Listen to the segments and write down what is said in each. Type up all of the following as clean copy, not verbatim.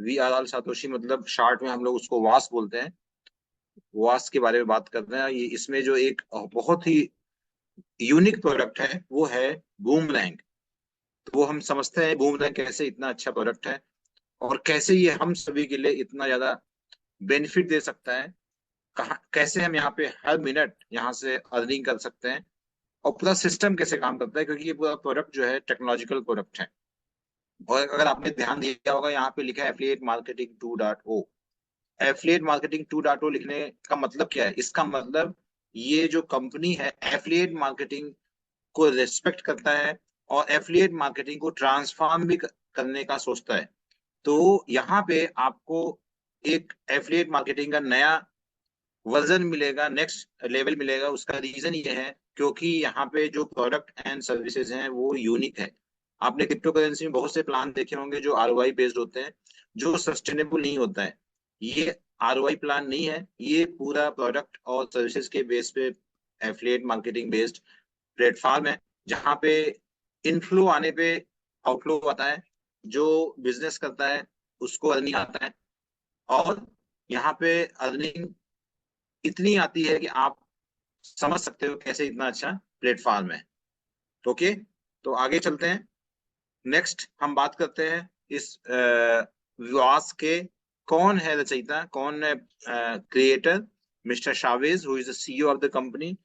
We are are Satoshi, मतलब short में हम लोग उसको वास बोलते हैं। वास के बारे में बात करते हैं। ये इसमें जो एक बहुत ही यूनिक प्रोडक्ट है वो है बूमरैंग। तो वो हम समझते हैं बूमरैंग कैसे इतना अच्छा प्रोडक्ट है और कैसे ये हम सभी के लिए इतना ज्यादा बेनिफिट दे सकता है। कहाँ कैसे हम यहाँ पे हर मिनट यहाँ से अर्निंग कर सकते हैं और पूरा सिस्टम कैसे काम करता है, क्योंकि ये पूरा प्रोडक्ट जो है टेक्नोलॉजिकल प्रोडक्ट है। और अगर आपने ध्यान दिया होगा यहाँ पे लिखा है एफिलिएट मार्केटिंग 2.0। एफिलिएट मार्केटिंग 2.0 लिखने का मतलब क्या है? इसका मतलब ये जो कंपनी है एफिलिएट मार्केटिंग को रेस्पेक्ट करता है और एफिलिएट मार्केटिंग को ट्रांसफॉर्म भी करने का सोचता है। तो यहाँ पे आपको एक एफिलिएट मार्केटिंग का नया वर्जन मिलेगा, नेक्स्ट लेवल मिलेगा। उसका रीजन ये है क्योंकि यहाँ पे जो प्रोडक्ट एंड सर्विसेज हैं वो यूनिक है। आपने क्रिप्टो करेंसी में बहुत से प्लान देखे होंगे जो आरओआई बेस्ड होते हैं, जो सस्टेनेबल नहीं होता है। ये आरओआई प्लान नहीं है, ये पूरा प्रोडक्ट और सर्विसेज के बेस पे एफिलिएट मार्केटिंग बेस्ड प्लेटफॉर्म है, जहाँ पे इनफ्लो आने पे आउटफ्लो आता है। जो बिजनेस करता है उसको अर्निंग आता है और यहाँ पे अर्निंग इतनी आती है कि आप समझ सकते हो कैसे इतना अच्छा प्लेटफॉर्म है। ओके, तो आगे चलते हैं। नेक्स्ट हम बात करते हैं इस विवास के कौन है रचयिता, कौन है creator. Mister Shavez, who is the CEO of the company.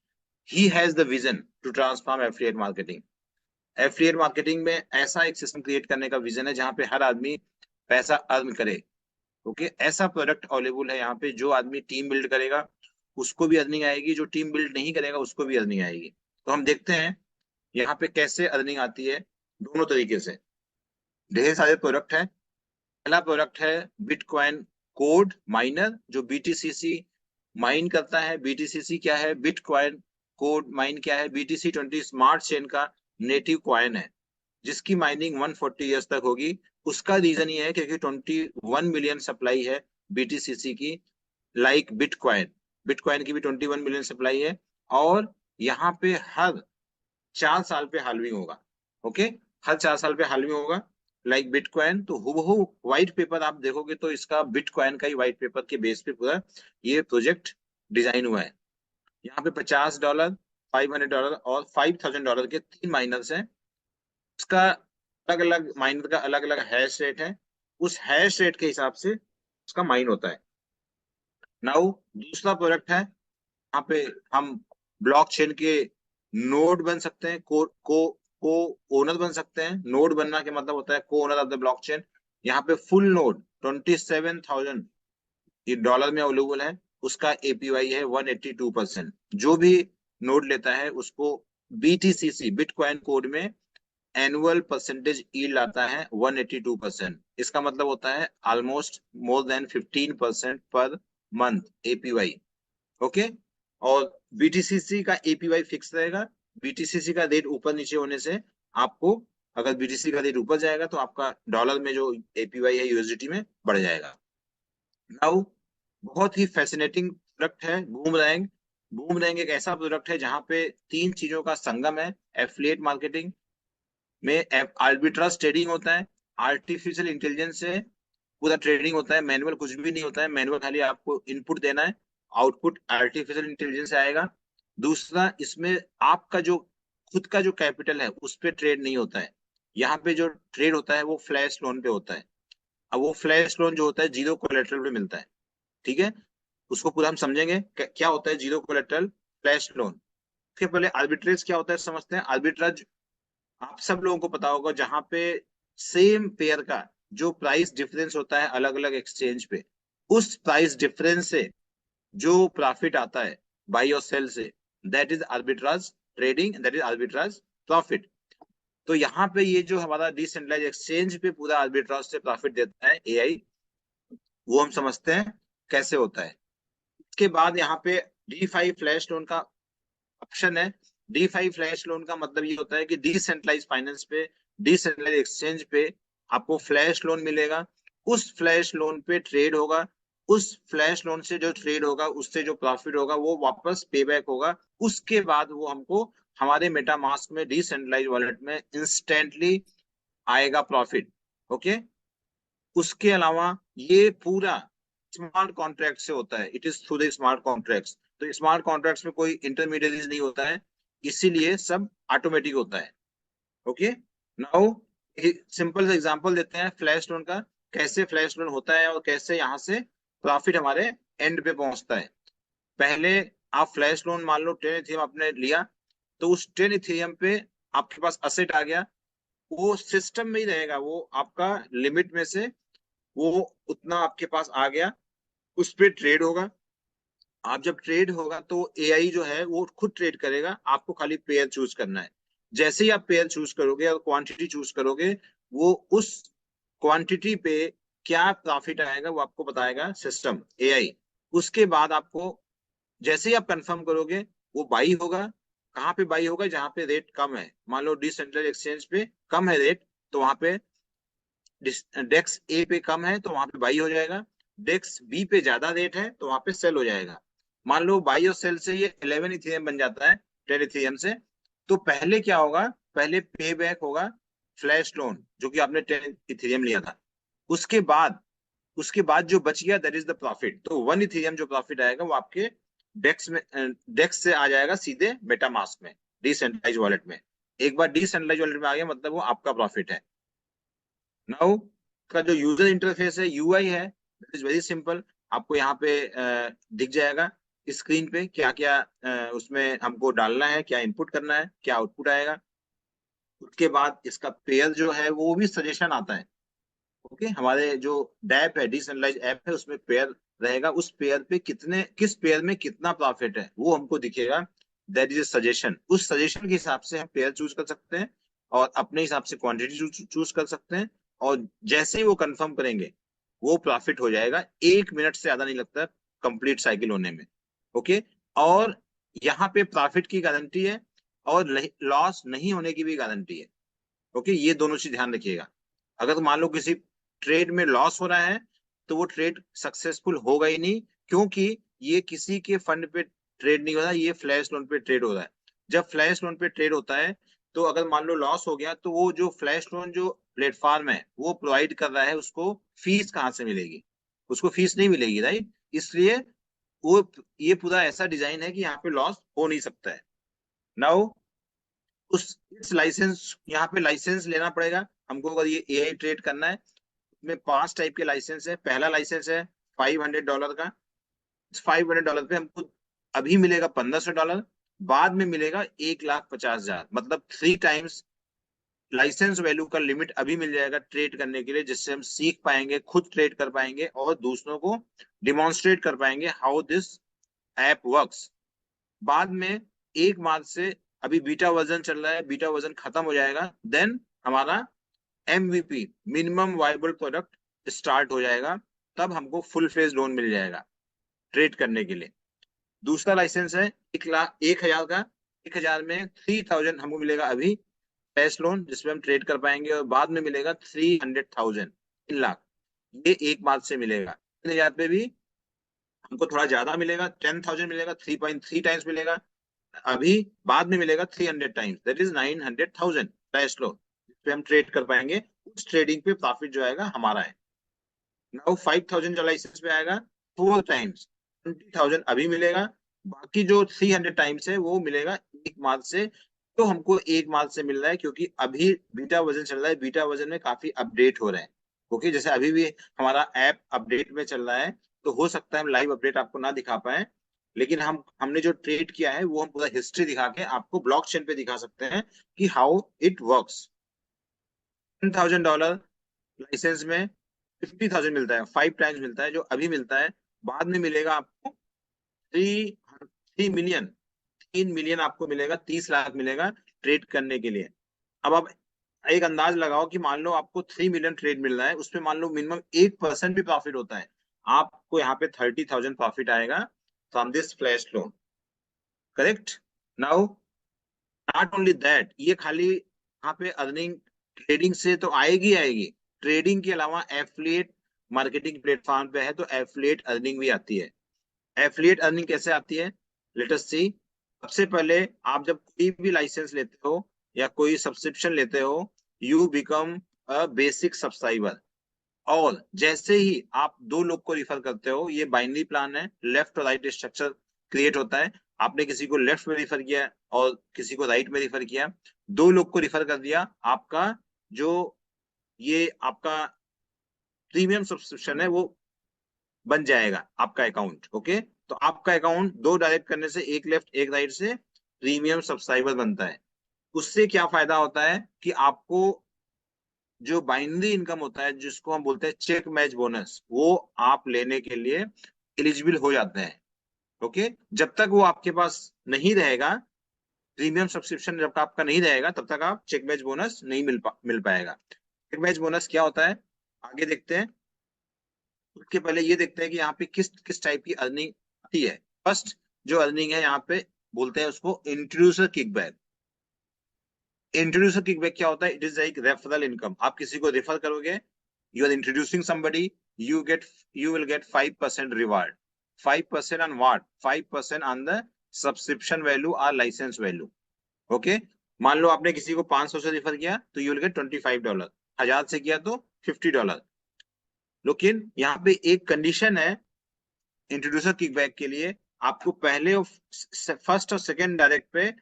He has the vision to transform affiliate marketing. Affiliate marketing में ऐसा एक सिस्टम क्रिएट करने का विजन है जहां पे हर आदमी पैसा अर्न करे। ओके, ऐसा प्रोडक्ट अवेलेबल है यहाँ पे। जो आदमी टीम बिल्ड करेगा उसको भी अर्निंग आएगी, जो टीम बिल्ड नहीं करेगा उसको भी अर्निंग आएगी। तो हम देखते हैं यहाँ पे कैसे अर्निंग आती है दोनों तरीके से। ढेर सारे प्रोडक्ट है। पहला प्रोडक्ट है बिटकॉइन कोड माइनर, जो बीटीसीसी माइन करता है। बीटीसीसी क्या है? बिटकॉइन कोड माइन क्या है? BTC20 स्मार्ट चेन का नेटिव कॉइन है जिसकी माइनिंग 140 ईयर्स तक होगी। उसका रीजन ये है क्योंकि 21 मिलियन सप्लाई है बीटीसीसी की, लाइक बिटकॉइन। बिटकॉइन की भी 21 मिलियन सप्लाई है और यहाँ पे हर 4 साल पे हाल्विंग होगा। ओके, हर 4 साल पे हाल्विंग होगा लाइक बिटकॉइन। तो हूबहू व्हाइट पेपर आप देखोगे तो इसका बिटकॉइन का ही व्हाइट पेपर के बेस पे पूरा ये प्रोजेक्ट डिजाइन हुआ है। यहाँ पे $50, $500 और $5,000 के 3 माइनर्स हैं। उसका अलग अलग माइनर का अलग अलग हैश रेट है। उस हैश रेट के हिसाब से उसका माइन होता है। नाउ दूसरा प्रोडक्ट है, यहाँ पे हम ब्लॉकचेन के नोड बन सकते हैं, को ओनर बन सकते हैं। नोड बनना के मतलब होता है को ओनर ऑफ द ब्लॉकचेन। यहाँ पे फुल नोड $27,000 में अवेलेबल है। उसका एपीवाई है 182%। जो भी नोड लेता है उसको बीटीसीसी बिटकॉइन कोड में एनुअल परसेंटेज यील्ड आता है 182%। इसका मतलब होता है almost more than 15% per month APY. Okay, और बीटीसीसी का एपीवाई फिक्स रहेगा। बीटीसीसी का रेट ऊपर नीचे होने से आपको, अगर बीटीसी का रेट ऊपर जाएगा तो आपका डॉलर में जो एपीवाई है यूएसडीटी में बढ़ जाएगा। नाउ बहुत ही फैसिनेटिंग प्रोडक्ट है बूमरैंग। बूमरैंग एक ऐसा प्रोडक्ट है जहां पे तीन चीजों का संगम है। एफिलिएट मार्केटिंग में आर्बिट्राज ट्रेडिंग होता है, आर्टिफिशियल इंटेलिजेंस से पूरा ट्रेडिंग होता है। मैनुअल कुछ भी नहीं होता है, मैनुअल खाली आपको इनपुट देना है, आउटपुट आर्टिफिशियल इंटेलिजेंस से आएगा। दूसरा, इसमें आपका जो खुद का जो कैपिटल है उस पर ट्रेड नहीं होता है। यहाँ पे जो ट्रेड होता है वो फ्लैश लोन पे होता है। अब वो फ्लैश लोन जो होता है जीरो कोलेटरल पे मिलता है। ठीक है, उसको पूरा हम समझेंगे क्या होता है जीरो कोलेटरल फ्लैश लोन। उसके पहले आर्बिट्रेज क्या होता है समझते हैं। आर्बिट्रेज आप सब लोगों को पता होगा, जहां पे सेम पेयर का जो प्राइस डिफरेंस होता है अलग अलग एक्सचेंज पे, उस प्राइस डिफरेंस से जो प्रॉफिट आता है बाई और सेल से, that is arbitrage trading, that is arbitrage profit. तो यहाँ पे ये जो हमारा डिसेंट्रलाइज एक्सचेंज पे पूरा आर्बिट्राज से प्रॉफिट देता है एआई, वो हम समझते हैं कैसे होता है। इसके बाद यहाँ पे डी5 फ्लैश लोन का ऑप्शन है। डी5 फ्लैश लोन का मतलब ये होता है कि डिसेंट्रलाइज फाइनेंस पे, डिसेंट्रलाइज एक्सचेंज पे आपको फ्लैश लोन मिलेगा। उस फ्लैश लोन पे ट्रेड होगा। उस फ्लैश लोन से जो ट्रेड होगा उससे जो प्रॉफिट होगा वो वापस पे बैक होगा। उसके बाद वो हमको हमारे मेटामास्क में डिसेंट्रलाइज वॉलेट में इंस्टेंटली आएगा प्रॉफिट। ओके, उसके अलावा ये पूरा स्मार्ट कॉन्ट्रैक्ट से होता है, it is through the smart contracts. तो स्मार्ट कॉन्ट्रैक्ट्स में कोई इंटरमीडियरीज नहीं होता है, इसीलिए सब ऑटोमेटिक होता है। ओके, नाउ सिंपल एग्जांपल देते हैं फ्लैश लोन का, कैसे फ्लैश लोन होता है और कैसे यहाँ से प्रॉफिट हमारे एंड पे पहुंचता है। पहले आप फ्लैश लोन मान लो 10 इथेरियम आपने लिया, तो उस 10 इथेरियम पे आपके पास असेट आ गया, वो सिस्टम में ही रहेगा, वो आपका लिमिट में से वो उतना आपके पास आ गया, उस पे ट्रेड होगा। आप जब ट्रेड होगा तो एआई जो है वो खुद ट्रेड करेगा, आपको खाली पेयर चूज करना है। जैसे ही आप पेयर चूज करोगे और क्वांटिटी चूज करोगे, वो उस क्वांटिटी पे क्या प्रॉफिट आएगा वो आपको बताएगा सिस्टम, एआई। उसके बाद आपको जैसे ही आप कंफर्म करोगे, वो बाई होगा। कहाँ पे बाई होगा? जहां पे रेट कम है। मान लो डिसेंट्रलाइज एक्सचेंज पे कम है रेट, तो वहां पे डेक्स ए पे कम है तो वहां पे बाई हो जाएगा। डेक्स बी पे ज्यादा रेट है तो वहां पे सेल हो जाएगा। मान लो बाई और सेल से ये 11 इथेरियम बन जाता है 10 इथेरियम से। तो पहले क्या होगा? पहले पे बैक होगा फ्लैश लोन जो कि आपने 10 इथेरियम लिया था। उसके बाद उसके बाद जो बच गया दैट इज द प्रॉफिट। तो 1 इथेरियम जो प्रॉफिट आएगा वो आपके डेक्स में, डेक्स से आ जाएगा सीधे मेटामास्क में, डिसेंट्रलाइज वॉलेट में। एक बार डिसेंट्रलाइज वॉलेट में आ गया मतलब वो आपका प्रॉफिट है। नाउ का जो यूजर इंटरफेस है, यूआई है, इट इज वेरी सिंपल। आपको यहाँ पे दिख जाएगा स्क्रीन पे क्या क्या उसमें हमको डालना है, क्या इनपुट करना है, क्या आउटपुट आएगा। उसके बाद इसका पेयर जो है वो भी सजेशन आता है। ओके, हमारे जो डैप है, डिसेंट्रलाइज ऐप है, उसमें पेयर रहेगा, उस पेयर पे कितने, किस पेयर में कितना प्रॉफिट है वो हमको दिखेगा। That is a suggestion. उस सजेशन के हिसाब से हम पेयर चूज कर सकते हैं और अपने हिसाब से क्वांटिटी चूज कर सकते हैं। और जैसे ही वो कंफर्म करेंगे, वो प्रॉफिट हो जाएगा। 1 मिनट से ज्यादा नहीं लगता कंप्लीट साइकिल होने में। ओके, और यहाँ पे प्रॉफिट की गारंटी है और लॉस नहीं होने की भी गारंटी है। ओके, ये दोनों चीज ध्यान रखिएगा। अगर मान लो किसी ट्रेड में लॉस हो रहा है, तो वो ट्रेड सक्सेसफुल होगा ही नहीं, क्योंकि ये किसी के फंड पे ट्रेड नहीं हो रहा, ये फ्लैश लोन पे ट्रेड हो रहा है। जब फ्लैश लोन पे ट्रेड होता है, तो अगर मान लो लॉस हो गया, तो वो जो फ्लैश लोन जो प्लेटफॉर्म है वो प्रोवाइड कर रहा है, उसको फीस कहाँ से मिलेगी? उसको फीस नहीं मिलेगी, राइट? इसलिए वो, ये पूरा ऐसा डिजाइन है कि यहाँ पे लॉस हो नहीं सकता है। नाउ उस इस लाइसेंस, यहाँ पे लाइसेंस लेना पड़ेगा हमको अगर ये एआई ट्रेड करना है। में 5 टाइप के लाइसेंस है। पहला लाइसेंस है $500 का। इस $500 पे हमको अभी मिलेगा $1500, बाद में मिलेगा 1,50,000, मतलब 3 टाइम्स लाइसेंस वैल्यू का लिमिट अभी मिल जाएगा ट्रेड करने के लिए, जिससे हम सीख पाएंगे, खुद ट्रेड कर पाएंगे और दूसरों को डिमॉन्स्ट्रेट कर पाएंगे हाउ दिस ऐप वर्क्स। बाद में 1 मार्च से, अभी बीटा वर्जन चल रहा है, बीटा वर्जन खत्म हो जाएगा, देन हमारा MVP, minimum viable product start हो जाएगा। तब हमको फुल फेज लोन मिल जाएगा ट्रेड करने के लिए। दूसरा लाइसेंस है 1,00,000 का। 1,000 में 3,000 हमको मिलेगा अभी कैश लोन, जिसमें हम ट्रेड कर पाएंगे, और बाद में मिलेगा 300,000, 3 लाख। ये 1 मार्च से मिलेगा। 3,000 पे भी हमको थोड़ा ज्यादा मिलेगा, 10,000 मिलेगा, 3.3 टाइम्स मिलेगा अभी। बाद में मिलेगा 300 times, that is 900,000 cash loan, जिसपे हम ट्रेड कर पाएंगे। उस ट्रेडिंग पे प्रॉफिट जो आएगा हमारा है। नाउ 5,000 जो लाइसेंस पे आएगा 4 टाइम्स, 20,000 अभी मिलेगा। बाकी जो 300 टाइम्स है वो मिलेगा 1 मार्च से। तो हमको 1 मार्च से मिल रहा है क्योंकि अभी बीटा वर्जन चल रहा है, बीटा वर्जन में काफी अपडेट हो रहे हैं। ओके, जैसे अभी भी हमारा ऐप अपडेट में चल रहा है, तो हो सकता है हम लाइव अपडेट आपको ना दिखा पाए, लेकिन हमने जो ट्रेड किया है वो हम पूरा हिस्ट्री दिखा के आपको ब्लॉकचेन पे दिखा सकते हैं कि हाउ इट वर्क्स। $10,000 लाइसेंस में 50,000 मिलता है, 5 टाइम्स मिलता है जो अभी मिलता है। बाद में मिलेगा आपको 3 मिलियन, 3 मिलियन आपको मिलेगा, 30 लाख मिलेगा ट्रेड करने के लिए। अब आप एक अंदाज लगाओ कि मान लो आपको 3 मिलियन ट्रेड मिल रहा है, उसमें मान लो मिनिमम 1% भी प्रॉफिट होता है, आपको यहाँ पे 30,000 प्रॉफिट आएगा from this flash loan. Correct? Now not only that, ये खाली यहाँ पे अर्निंग ट्रेडिंग से तो आएगी आएगी, ट्रेडिंग के अलावा एफिलिएट मार्केटिंग प्लेटफॉर्म पे है तो एफिलिएट अर्निंग भी आती है। एफिलिएट अर्निंग कैसे आती है? लेट अस सी। सबसे पहले आप जब कोई भी लाइसेंस लेते हो या कोई सब्सक्रिप्शन लेते हो, you become a basic subscriber. और जैसे ही आप दो लोग को रिफर करते हो, ये बाइनरी प्लान है, लेफ्ट और राइट स्ट्रक्चर क्रिएट होता है। आपने किसी को लेफ्ट में रिफर किया और किसी को राइट में रिफर किया, दो लोग को रिफर कर दिया, आपका जो ये आपका प्रीमियम सब्सक्रिप्शन है वो बन जाएगा आपका अकाउंट। ओके, तो आपका अकाउंट दो डायरेक्ट करने से, एक लेफ्ट एक राइट से, प्रीमियम सब्सक्राइबर बनता है। उससे क्या फायदा होता है कि आपको जो बाइनरी इनकम होता है, जिसको हम बोलते हैं चेक मैच बोनस, वो आप लेने के लिए एलिजिबल हो जाते हैं। ओके, जब तक वो आपके पास नहीं रहेगा, प्रीमियम सब्सक्रिप्शन जब तक आपका नहीं रहेगा, तब तक आप चेक मैच बोनस नहीं मिल पाएगा। चेक मैच बोनस क्या होता है, आगे देखते हैं। उसके पहले ये देखते हैं कि यहाँ पे किस किस टाइप की अर्निंग आती है। फर्स्ट जो अर्निंग है यहाँ पे बोलते हैं उसको इंट्रोड्यूसर किकबैक। इंट्रोड्यूसर किकबैक क्या होता है? It is like referral income. आप किसी को रेफर करोगे, you are introducing somebody, you get you will get 5% reward. 5% on what? 5% on the subscription value और लाइसेंस वैल्यू। ओके, मान लो आपने किसी को 500 से रेफर किया तो यू विल गेट $25, 1000 से किया तो $50। लेकिन यहाँ पे एक कंडीशन है इंट्रोड्यूसर किकबैक के लिए, आपको पहले फर्स्ट और सेकेंड डायरेक्ट पे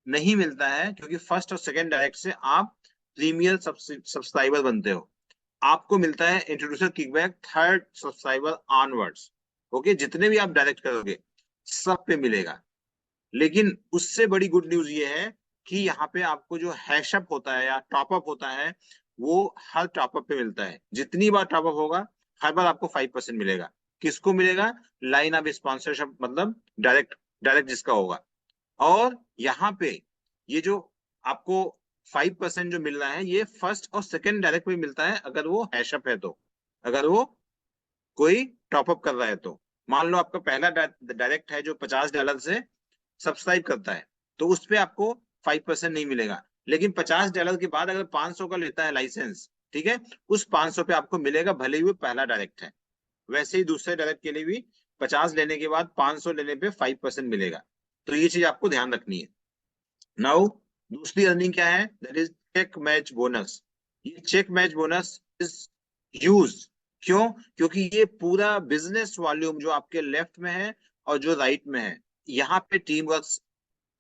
नहीं मिलता है, क्योंकि फर्स्ट और सेकेंड डायरेक्ट से आप प्रीमियर सब्सक्राइबर बनते हो। आपको मिलता है introducer kickback third subscriber onwards. Okay, जितने भी आप डायरेक्ट करोगे सब पे मिलेगा। लेकिन उससे बड़ी गुड न्यूज ये है कि यहाँ पे आपको जो हैशअप होता है या टॉपअप होता है, वो हर टॉपअप पे मिलता है। जितनी बार टॉपअप होगा, हर बार आपको 5% मिलेगा। किसको मिलेगा? लाइन ऑफ स्पॉन्सरशिप, मतलब डायरेक्ट डायरेक्ट जिसका होगा। और यहाँ पे ये जो आपको 5% जो मिल रहा है, ये फर्स्ट और सेकेंड डायरेक्ट में मिलता है, अगर वो हैशअप है तो, अगर वो कोई टॉपअप कर रहा है तो। मान लो आपका पहला डायरेक्ट है जो $50 से सब्सक्राइब करता है, तो उस पे आपको 5% नहीं मिलेगा। लेकिन $50 के बाद अगर 500 का लेता है लाइसेंस, ठीक है, उस 500 पे आपको मिलेगा, भले ही वो पहला डायरेक्ट है। वैसे ही दूसरे डायरेक्ट के लिए भी 50 लेने के बाद 500 लेने पे 5% मिलेगा। तो ये चीज आपको ध्यान रखनी है। नाउ दूसरी अर्निंग क्या है? That is check match bonus. ये check match bonus is use, क्यों? क्योंकि ये पूरा बिजनेस वॉल्यूम जो आपके लेफ्ट में है और जो राइट में है, यहाँ पे टीम वर्क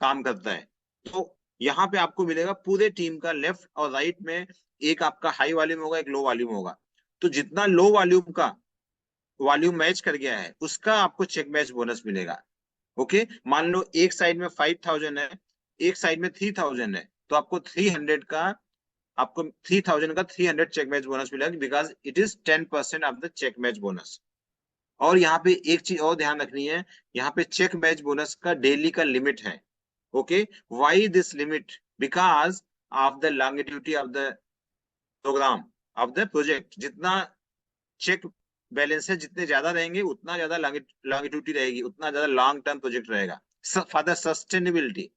काम करता है। तो यहाँ पे आपको मिलेगा पूरे टीम का लेफ्ट और राइट में, एक आपका हाई वॉल्यूम होगा, एक लो वॉल्यूम होगा। तो जितना लो वॉल्यूम का वॉल्यूम मैच कर गया है, उसका आपको चेक मैच बोनस मिलेगा। ओके, मान लो एक साइड में 5000 है, एक साइड में 3000 है, तो आपको 3000 का 300 चेक मैच बोनस मिलेगा, because it is 10% of the check match bonus. और यहाँ पे एक चीज और ध्यान रखनी है, यहाँ पे चेक मैच बोनस का डेली का लिमिट है। Okay, why this limit? Because of the longevity of the program, of the project. जितना चेक बैलेंस है, जितने ज्यादा रहेंगे, उतना ज्यादा लॉन्गिट्यूटी रहेगी, उतना ज्यादा लॉन्ग टर्म प्रोजेक्ट रहेगा, फॉर द सस्टेनेबिलिटी।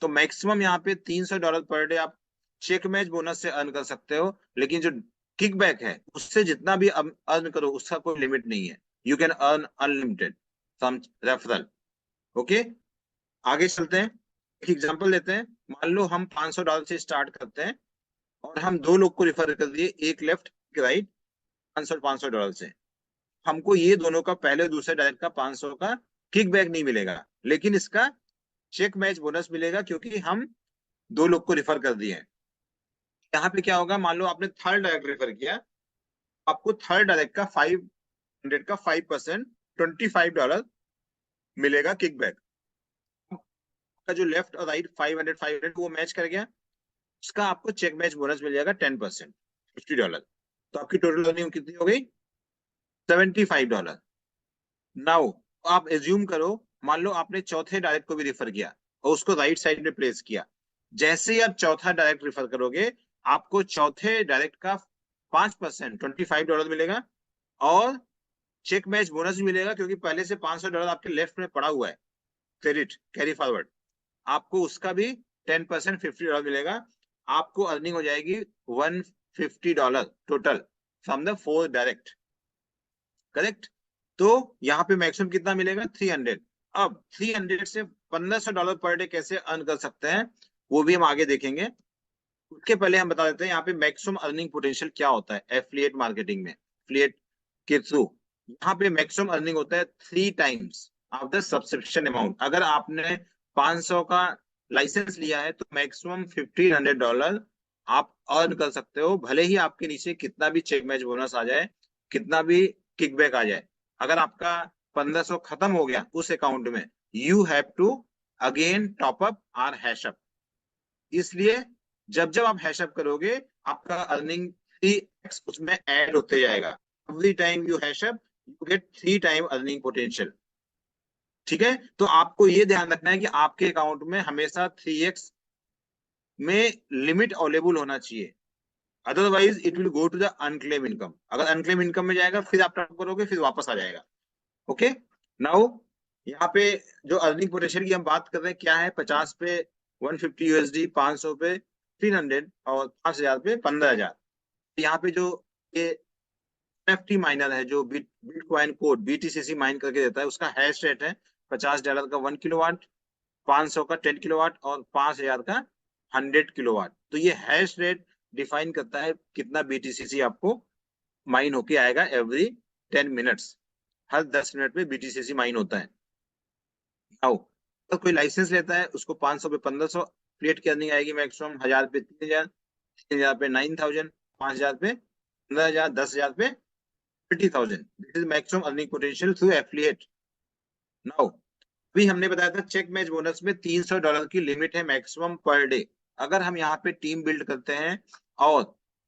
तो मैक्सिमम यहाँ पे $300 पर डे आप चेक मैच बोनस से अर्न कर सकते हो। लेकिन जो किकबैक है, उससे जितना भी अर्न करो, उसका कोई लिमिट नहीं है। You can earn unlimited from referral. Okay, आगे चलते हैं, एक एग्जांपल लेते हैं। मान लो हम $500 से स्टार्ट करते हैं और हम दो लोग को रिफर कर दिए, एक लेफ्ट एक राइट, 500 से। हमको ये दोनों का, पहले दूसरे डायरेक्ट का 500 का किकबैक नहीं मिलेगा, लेकिन इसका चेक मैच बोनस मिलेगा, क्योंकि हम दो लोग को रिफर कर दिए हैं। यहाँ पे क्या होगा? मान लो आपने थर्ड डायरेक्ट रेफर किया, आपको थर्ड डायरेक्ट का 500 का 5%, $25 मिलेगा किकबैक। का जो लेफ्ट और राइट 500 500 वो मैच कर गया, उसका आपको चेक मैच बोनस मिल जाएगा 10%, $50। तो आपकी टोटल अर्निंग कितनी हो गई? $75। नाउ आप एज्यूम करो, मान लो आपने चौथे डायरेक्ट को भी रिफर किया और उसको राइट साइड में प्लेस किया। जैसे ही आप चौथा डायरेक्ट रिफर करोगे, आपको चौथे डायरेक्ट का 5%, $25 मिलेगा, और चेक मैच बोनस भी मिलेगा, क्योंकि पहले से $500 आपके लेफ्ट में पड़ा हुआ है, क्रेडिट कैरी फॉरवर्ड। आपको उसका भी 10%, $50 मिलेगा। आपको अर्निंग हो जाएगी $150 total from the 4 direct. Correct? तो यहाँ पे मैक्सिमम कितना मिलेगा? 300। अब 300 से $1500 पर डे कैसे अर्न कर सकते हैं, वो भी हम आगे देखेंगे। उसके पहले हम बता देते हैं यहाँ पे मैक्सिमम अर्निंग पोटेंशियल क्या होता है एफिलिएट मार्केटिंग में, एफिलिएट के थ्रू। यहाँ पे मैक्सिमम अर्निंग होता है 3 times of the subscription amount. अगर आपने 500 का लाइसेंस लिया है तो मैक्सिमम $1500 आप अर्न कर सकते हो, भले ही आपके नीचे कितना भी चेक मैच बोनस आ जाए, कितना भी किकबैक आ जाए। अगर आपका 1500 खत्म हो गया उस अकाउंट में, you have to again top up or hash up. इसलिए जब जब आप हैशअप करोगे आपका अर्निंग 3x उसमें ऐड होते जाएगा। Every time you hash up you get 3 time earning potential. ठीक है, तो आपको ये ध्यान रखना है कि आपके अकाउंट में हमेशा 3x में लिमिट अवेलेबल होना चाहिए, otherwise it will go to the unclaim income. अगर अनक्लेम इनकम में जाएगा फिर आप टॉप करोगे फिर वापस आ जाएगा। ओके, नाउ यहाँ पे जो अर्निंग पोटेंशियल की हम बात कर रहे हैं क्या है, 50 पे 150 USD, 500 पे 300 और 5000 पे 15000। यहाँ पे जो ये NFT माइनर है जो बिटकॉइन कोड BTCC माइन करके देता है, उसका हैश रेट है $50 का 1 किलोवाट, 500 का 10 किलोवाट और 5000 का 100 किलोवाट। तो ये हैश रेट डिफाइन करता है कितना BTCC आपको माइन होके आएगा एवरी 10 मिनट्स। हर 10 मिनट में BTCC माइन होता है। आओ, तो कोई लाइसेंस लेता है उसको 500 पे 1500 क्रिएट की अर्निंग आएगी मैक्सिमम, 1000 पे 3000, 3000 पे 9000, 5000 पे 15000, 10000 पे 30,000। This is maximum earning potential through affiliate. Now अभी हमने बताया था चेक मैच बोनस में $300 की लिमिट है मैक्सिमम पर डे। अगर हम यहाँ पे टीम बिल्ड करते हैं और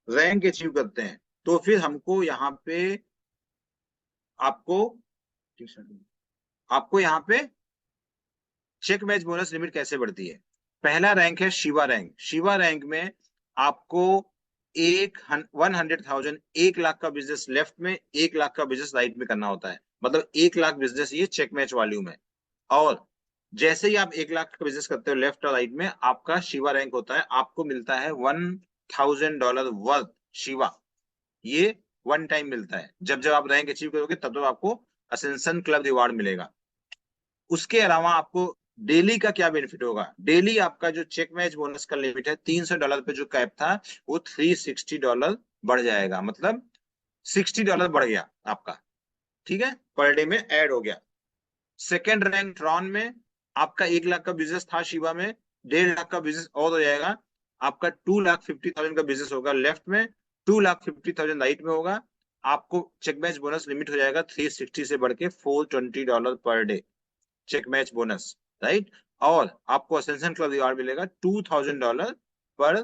रैंक अचीव करते हैं तो फिर हमको यहाँ पे आपको आपको यहाँ पे चेक मैच बोनस लिमिट कैसे बढ़ती है। पहला रैंक है शिवा रैंक। शिवा रैंक में आपको 100,000, 1 लाख का बिजनेस लेफ्ट में, 1 लाख का बिजनेस राइट में करना होता है। मतलब 1 लाख बिजनेस ये चेक मैच वॉल्यूम है। और जैसे ही आप 1 लाख का बिजनेस करते हो लेफ्ट और राइट में, आपका शिवा रैंक होता है, आपको मिलता है $1,000 वर्थ शिवा। ये 1 टाइम मिलता है। जब जब आप रैंक अचीव करोगे तब तब आपको असेंशन क्लब रिवार्ड मिलेगा। उसके अलावा आपको डेली का क्या बेनिफिट होगा, डेली आपका जो चेक मैच बोनस का लिमिट है $300 पे जो कैप था वो $360 बढ़ जाएगा। मतलब $60 बढ़ गया आपका, ठीक है, पर डे में ऐड हो गया। सेकेंड रैंक ट्रॉन में आपका 1 लाख का बिजनेस था शिवा में, 1.5 लाख का बिजनेस और हो जाएगा। आपका 2,50,000 का बिजनेस होगा लेफ्ट में, 2,50,000 राइट में होगा। आपको चेक मैच बोनस लिमिट हो जाएगा 360 से बढ़ के $420 per day check match bonus, right. और आपको असेंशन क्लब रिवार्ड मिलेगा $2,000 पर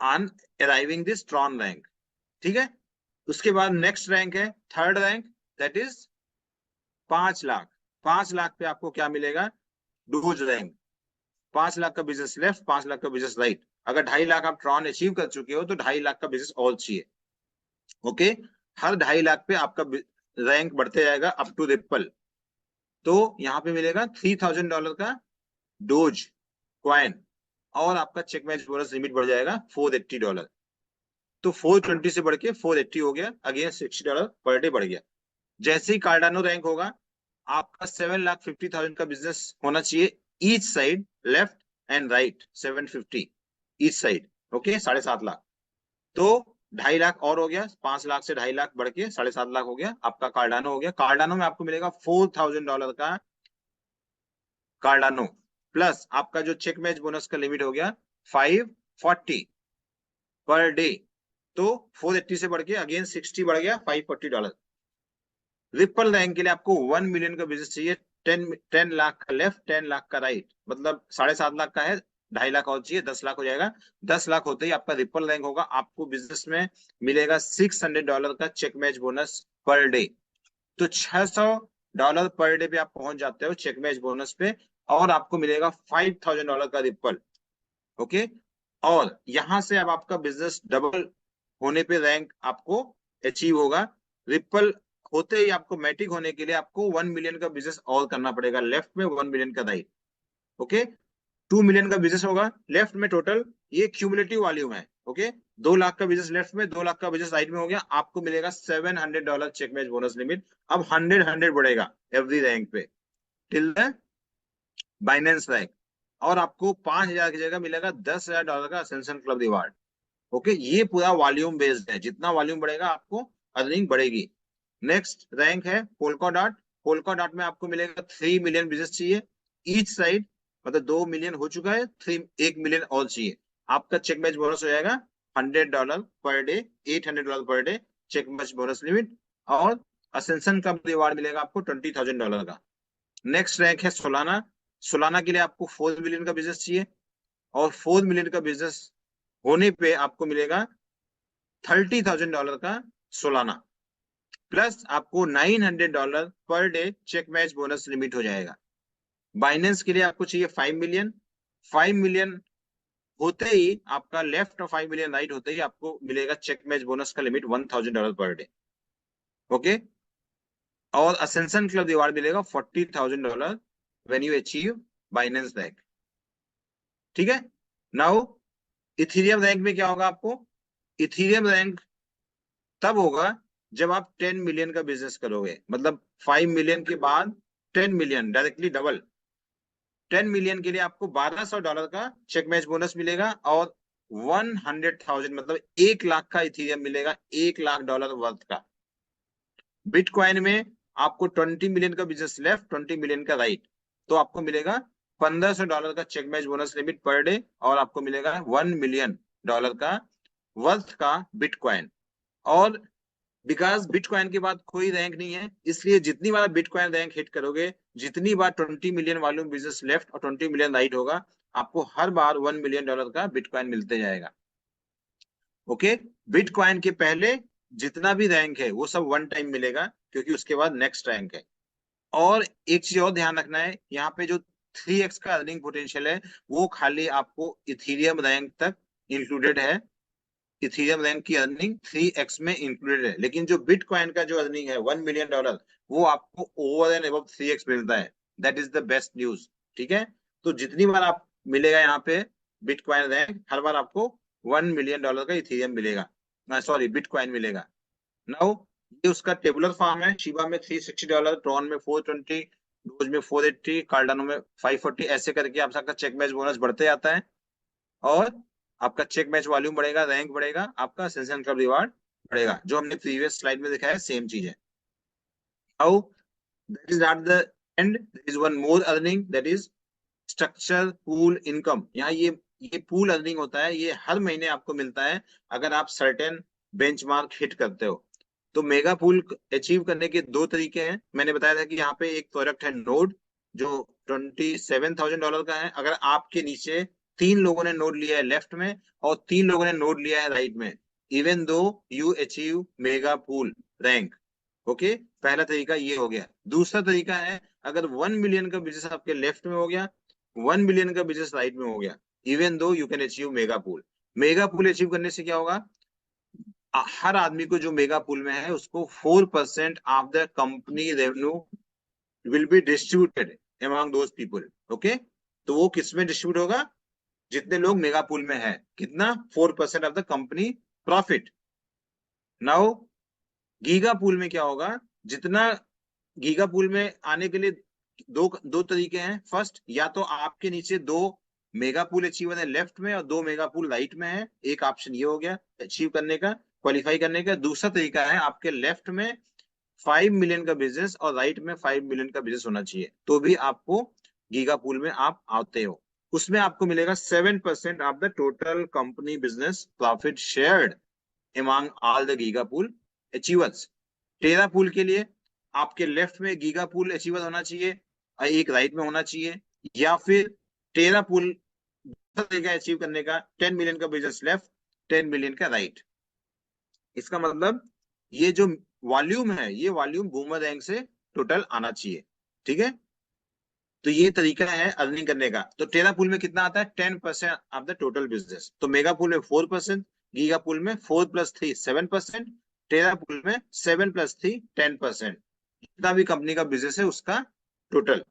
on arriving this Tron rank. ठीक है, उसके बाद नेक्स्ट रैंक है third rank, that is 5 lakh. 5 lakh पे आपको क्या मिलेगा, डोज रैंक। 5 लाख का बिजनेस लेफ्ट, 5 लाख का बिजनेस राइट। अगर 2.5 लाख आप ट्रॉन अचीव कर चुके हो तो 2.5 लाख का बिजनेस और चाहिए। ओके, हर 2.5 लाख पे आपका रैंक बढ़ते जाएगा अप टू रिपल। तो यहाँ पे मिलेगा $3,000 का डोज क्वाइन और आपका चेक मैच बोनस लिमिट बढ़ जाएगा $480। तो 420 से बढ़ के 480 हो गया, अगेन $60 पर डे बढ़ गया। जैसे ही कार्डानो रैंक होगा आपका 7,50,000 का बिजनेस होना चाहिए each side, left and right 750 each side. Okay, 7.5 lakh. तो 2.5 लाख और हो गया, 5 लाख से 2.5 लाख बढ़ के 7.5 लाख हो गया, आपका कार्डानो हो गया। कार्डानो में आपको मिलेगा $4,000 का कार्डानो, प्लस आपका जो चेक मैच बोनस का लिमिट हो गया 540 पर डे। तो 480 से बढ़ के अगेन 60 बढ़ गया, $540। रिपल रैंक के लिए आपको 1 मिलियन का बिजनेस चाहिए, 10 लाख का लेफ्ट, 10 लाख का राइट, मतलब 7.5 लाख का है, 2.5 लाख और चाहिए, 10 लाख हो जाएगा। 10 लाख होते ही आपका रिपल रैंक होगा, आपको बिजनेस में मिलेगा $600 का check match bonus per day. तो $600 पर डे पे आप पहुंच जाते हो चेक मैच बोनस पे, और आपको मिलेगा $5,000 का रिपल। ओके, और यहां से अब आपका बिजनेस डबल होने पे रैंक आपको अचीव होगा। रिपल होते ही आपको मैटिक होने के लिए आपको 1 मिलियन का बिजनेस और करना पड़ेगा लेफ्ट में, 1 मिलियन का राइट। ओके, 2 मिलियन का बिजनेस होगा लेफ्ट में टोटल, ये क्यूमुलेटिव वॉल्यूम है। ओके, 2 लाख का बिजनेस लेफ्ट में, 2 लाख का बिजनेस राइट में हो गया, आपको मिलेगा $700 चेक मैच बोनस लिमिट। अब 100 बढ़ेगा एवरी रैंक पे टिल द बाइनेंस रैंक। और आपको 5,000 की जगह मिलेगा $10,000 का असेंशन क्लब रिवार्ड। ओके, ये पूरा वॉल्यूम बेस्ड है, जितना वॉल्यूम बढ़ेगा आपको अर्निंग बढ़ेगी। नेक्स्ट रैंक है पोल्का डॉट। पोल्का डॉट में आपको मिलेगा 3 मिलियन बिजनेस चाहिए ईच साइड, मतलब 2 मिलियन हो चुका है, 1 मिलियन और चाहिए। आपका चेक मैच बोनस हो जाएगा $100 पर day, $800 per day check match bonus limit. और असेंशन का रिवार्ड मिलेगा आपको $20,000 का। नेक्स्ट रैंक है सोलाना। सोलाना के लिए आपको 4 मिलियन का बिजनेस चाहिए, और 4 मिलियन का बिजनेस होने पे आपको मिलेगा $30,000 का सोलाना, प्लस आपको $900 per day check match bonus limit हो जाएगा। बाइनेंस के लिए आपको चाहिए 5 मिलियन। 5 मिलियन होते ही आपका लेफ्ट और 5 मिलियन राइट होते ही आपको मिलेगा चेक मैच बोनस का लिमिट $1,000 पर डे। ओके, और असेंशन क्लब रिवार्ड मिलेगा $40,000 when you achieve Binance rank. ठीक है। नाउ इथीरियम रैंक में क्या होगा आपको? इथीरियम रैंक तब होगा जब आप 10 मिलियन का बिजनेस करोगे, मतलब 5 मिलियन के बाद 10 मिलियन, डायरेक्टली डबल। 10 मिलियन के लिए आपको $1,200 का चेक मैच बोनस मिलेगा, और 100,000 मतलब 1 लाख का इथीरियम मिलेगा, $1 लाख वर्थ का। बिटकॉइन में आपको 20 मिलियन का बिजनेस लेफ्ट, 20 मिलियन का राइट, तो आपको मिलेगा $1,500 का check match bonus limit per day, और आपको मिलेगा $1 मिलियन का वर्थ का बिटकॉइन। और बिकॉज बिटकॉइन के बाद कोई रैंक नहीं है, इसलिए जितनी बार बिटकॉइन रैंक हिट करोगे, जितनी बार 20 मिलियन वॉल्यूम बिजनेस लेफ्ट और 20 मिलियन राइट होगा, आपको हर बार $1 मिलियन का बिटकॉइन मिलते जाएगा। ओके, बिटकॉइन के पहले जितना भी रैंक है वो सब वन टाइम मिलेगा, क्योंकि उसके बाद नेक्स्ट रैंक है। और एक चीज और ध्यान रखना है, यहाँ पे जो 3x का अर्निंग पोटेंशियल है वो खाली आपको इथीरियम रैंक तक इंक्लूडेड है। इथीरियम रैंक की अर्निंग 3x में इंक्लूडेड है, लेकिन जो बिटकॉइन का जो अर्निंग है $1 मिलियन, वो आपको ओवर एंड अबव 3x मिलता है। That is the best news. ठीक है, तो जितनी बार आप मिलेगा यहाँ पे बिटकॉइन रैंक, हर बार आपको $1 मिलियन का इथीरियम मिलेगा, सॉरी बिटकॉइन मिलेगा। नाउ ये उसका टेबुलर फॉर्म है। शिबा में $360, ट्रॉन में 420, डोज में 480, कार्डानो में 540, ऐसे करके आपका चेक मैच बोनस बढ़ते जाता है। और आपका चेक मैच वॉल्यूम बढ़ेगा, रैंक बढ़ेगा, आपका सेंसन क्लब रिवार्ड बढ़ेगा, जो हमने प्रीवियस स्लाइड में दिखाया सेम चीज है। Now that is not the end, there is one more earning, that is structure pool income. यहाँ ये पूल अर्निंग होता है, ये हर महीने आपको मिलता है अगर आप सर्टेन बेंचमार्क हिट करते हो। तो मेगा पूल अचीव करने के दो तरीके हैं। मैंने बताया था कि यहाँ पे एक प्रोडक्ट है नोड, जो $27,000 का है। अगर आपके नीचे 3 लोगों ने नोड लिया है लेफ्ट में, और 3 लोगों ने नोड लिया है राइट में, even though you achieve mega pool rank. Okay, पहला तरीका ये हो गया। दूसरा तरीका है, अगर 1 मिलियन का बिजनेस आपके लेफ्ट में हो गया, 1 मिलियन का बिजनेस राइट में हो गया, even though you can achieve mega pool. Mega pool achieve करने से क्या होगा? हर आदमी को जो मेगा पूल में है उसको 4% of the company revenue will be distributed among those people. Okay, तो वो किस में डिस्ट्रीब्यूट होगा? जितने लोग मेगा पूल में है, कितना? 4% of the company profit. Now giga pool में क्या होगा? जितना गीगा पूल में आने के लिए दो दो तरीके हैं। फर्स्ट, या तो आपके नीचे 2 मेगा पूल अचीवर है लेफ्ट में और 2 मेगा पूल राइट में है, एक ऑप्शन ये हो गया अचीव करने का, क्वालिफाई करने का। दूसरा तरीका है, आपके लेफ्ट में 5 मिलियन का बिजनेस और राइट में 5 मिलियन का बिजनेस होना चाहिए, तो भी आपको गीगा पूल में आप आते हो। उसमें आपको मिलेगा 7% of the total company business profit shared among all the giga pool achievers. Tera pool के लिए आपके लेफ्ट में गीगा पूल अचीवर होना चाहिए और एक राइट में होना चाहिए, या फिर टेरा पूल तरीका अचीव करने का 10 मिलियन का बिजनेस लेफ्ट, 10 मिलियन का राइट। इसका मतलब ये जो वॉल्यूम है, ये वॉल्यूम बूमर रैंक से टोटल आना चाहिए। ठीक है, तो ये तरीका है अर्निंग करने का। तो टेरा पूल में कितना आता है? 10% ऑफ द टोटल बिजनेस। तो मेगा पूल में 4%, गीगा पूल में 4 + 3 7%, टेरा पूल में 7 + 3 10%। जितना भी कंपनी का बिजनेस है उसका total.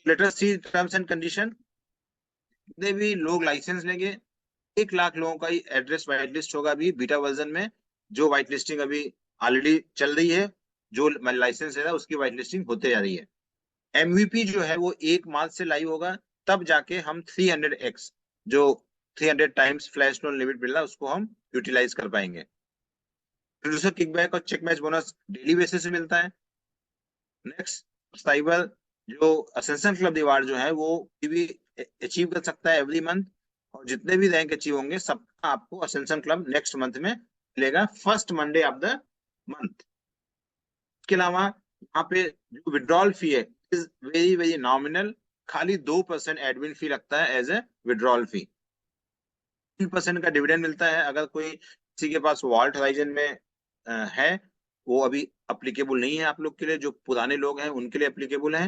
Let us see terms and condition. जितने भी लोग लाइसेंस लेंगे, 1 लाख लोगों का ही एड्रेस व्हाइट लिस्ट होगा अभी बीटा वर्जन में। जो व्हाइट लिस्टिंग अभी ऑलरेडी चल रही है, जो लाइसेंस है उसकी व्हाइट लिस्टिंग होते जा रही है। MVP जो है वो 1 मार्च से लाइव होगा, तब जाके हम 300x, जो 300 टाइम्स फ्लैश लोन लिमिट मिल रहा है, उसको हम यूटिलाइज कर पाएंगे। प्रोड्यूसर किकबैक और check match bonus daily basis पे मिलता है। नेक्स्ट साइबर, जो असेंशन क्लब रिवार्ड जो है वो भी अचीव कर सकता है एवरी मंथ, और जितने भी रैंक अचीव होंगे सबका आपको असेंशन क्लब नेक्स्ट मंथ में मिलेगा, first Monday of the month. इसके अलावा यहाँ पे जो विड्रॉल फी है इज वेरी वेरी नॉमिनल, खाली 2% एडमिन फी लगता है एज ए विड्रॉल फी। 3% का डिविडेंड मिलता है अगर कोई किसी के पास वॉल्ट होराइजन में है। वो अभी अप्लीकेबल नहीं है आप लोग के लिए, जो पुराने लोग हैं उनके लिए अप्लीकेबल है।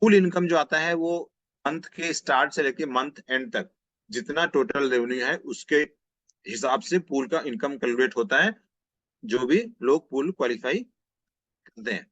फुल इनकम जो आता है वो मंथ के स्टार्ट से लेके मंथ एंड तक जितना टोटल रेवेन्यू है उसके हिसाब से पूल का इनकम कैलकुलेट होता है, जो भी लोग पूल क्वालिफाई करते हैं।